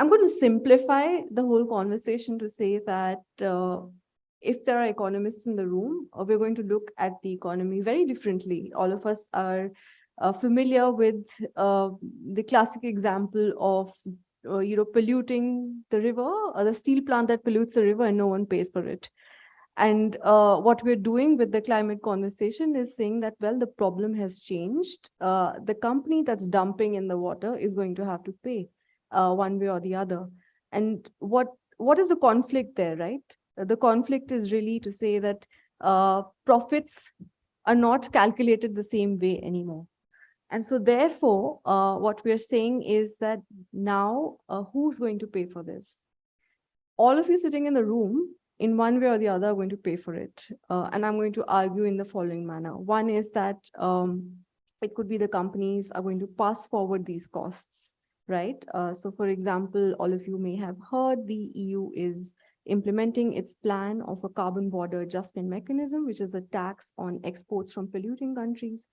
I'm going to simplify the whole conversation to say that if there are economists in the room, we're going to look at the economy very differently. All of us are familiar with the classic example of polluting the river, or the steel plant that pollutes the river and no one pays for it. And what we're doing with the climate conversation is saying that, well, the problem has changed. The company that's dumping in the water is going to have to pay one way or the other. And what is the conflict there, right? The conflict is really to say that profits are not calculated the same way anymore. And so therefore, what we're saying is that now who's going to pay for this? All of you sitting in the room, in one way or the other, are going to pay for it. And I'm going to argue in the following manner. One is that it could be the companies are going to pass forward these costs, right? So for example, all of you may have heard the EU is implementing its plan of a carbon border adjustment mechanism, which is a tax on exports from polluting countries.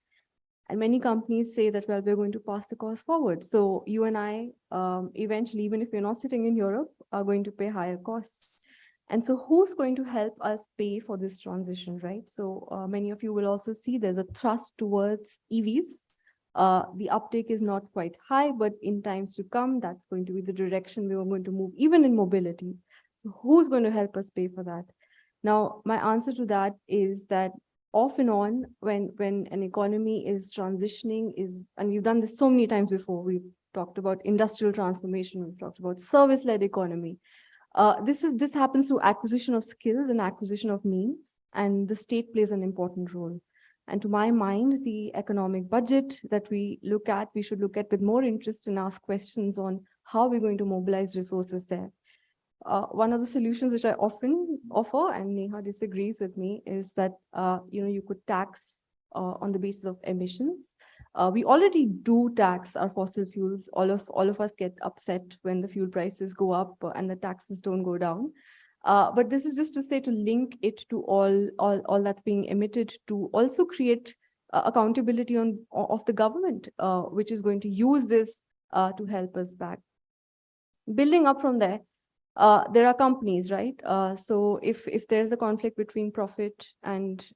And many companies say that, well, we're going to pass the cost forward. So you and I, eventually, even if we're not sitting in Europe, are going to pay higher costs. And so who's going to help us pay for this transition, right? So many of you will also see there's a thrust towards EVs. The uptake is not quite high, but in times to come, that's going to be the direction we are going to move, even in mobility. So who's going to help us pay for that? Now, my answer to that is that off and on, when an economy is transitioning, and we've done this so many times before, we've talked about industrial transformation, we've talked about service-led economy. This happens through acquisition of skills and acquisition of means, and the state plays an important role. And to my mind, the economic budget that we should look at with more interest and ask questions on how we're going to mobilize resources there. One of the solutions which I often offer, and Neha disagrees with me, is that you could tax on the basis of emissions. We already do tax our fossil fuels. All of us get upset when the fuel prices go up and the taxes don't go down. But this is just to say, to link it to all that's being emitted, to also create accountability of the government, which is going to use this to help us back. Building up from there, there are companies, right? So if there's a conflict between profit and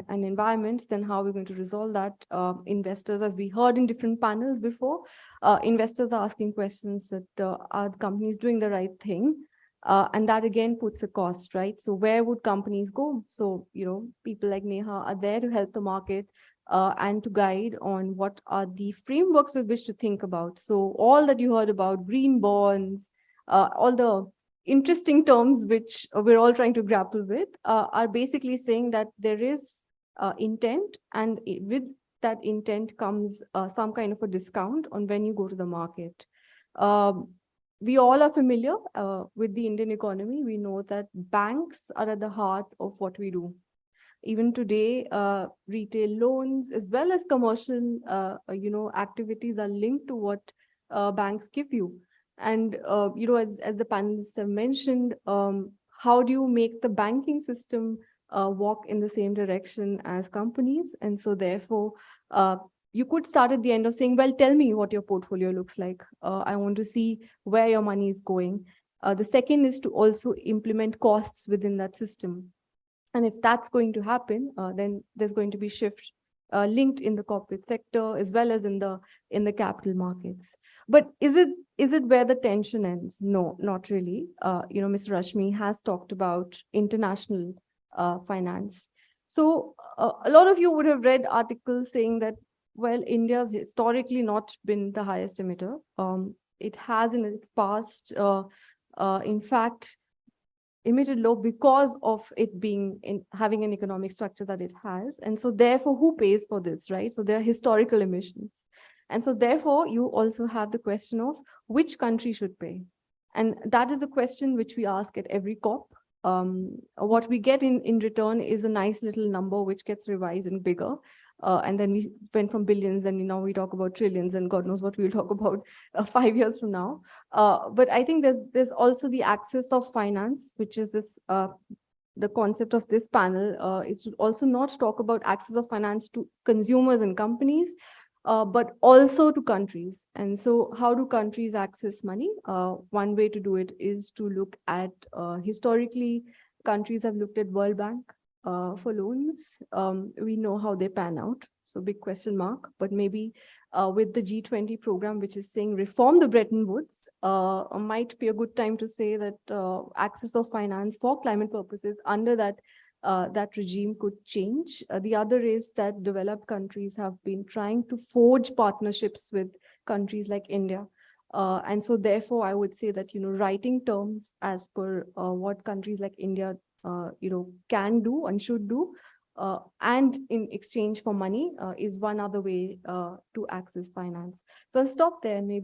environment, then how are we going to resolve that? Investors, as we heard in different panels before, investors are asking questions that are the companies doing the right thing? And that again puts a cost, right? So where would companies go? So, people like Neha are there to help the market and to guide on what are the frameworks with which to think about. So all that you heard about green bonds, all the interesting terms which we're all trying to grapple with are basically saying that there is intent, and with that intent comes some kind of a discount on when you go to the market. We all are familiar with the Indian economy. We know that banks are at the heart of what we do. Even today, retail loans as well as commercial, activities are linked to what banks give you. And, as the panelists have mentioned, how do you make the banking system walk in the same direction as companies? And so therefore, you could start at the end of saying, well, tell me what your portfolio looks like. I want to see where your money is going. The second is to also implement costs within that system. And if that's going to happen, then there's going to be shift linked in the corporate sector as well as in the capital markets. But is it where the tension ends? No, not really. Ms. Rashmi has talked about international finance. So a lot of you would have read articles saying that, well, India's historically not been the highest emitter. It has in its past, in fact, emitted low because of it having an economic structure that it has. And so therefore, who pays for this, right? So there are historical emissions. And so therefore, you also have the question of which country should pay. And that is a question which we ask at every COP. What we get in return is a nice little number which gets revised and bigger. And then we went from billions, and now we talk about trillions, and God knows what we'll talk about 5 years from now. But I think there's also the access of finance, which is this the concept of this panel is to also not talk about access of finance to consumers and companies, but also to countries. And so how do countries access money? One way to do it is to look at, historically, countries have looked at World Bank for loans. We know how they pan out. So big question mark, but maybe with the G20 program, which is saying reform the Bretton Woods, might be a good time to say that access of finance for climate purposes under that regime could change. The other is that developed countries have been trying to forge partnerships with countries like India. And so therefore, I would say that, writing terms as per what countries like India, can do and should do, and in exchange for money is one other way to access finance. So I'll stop there and maybe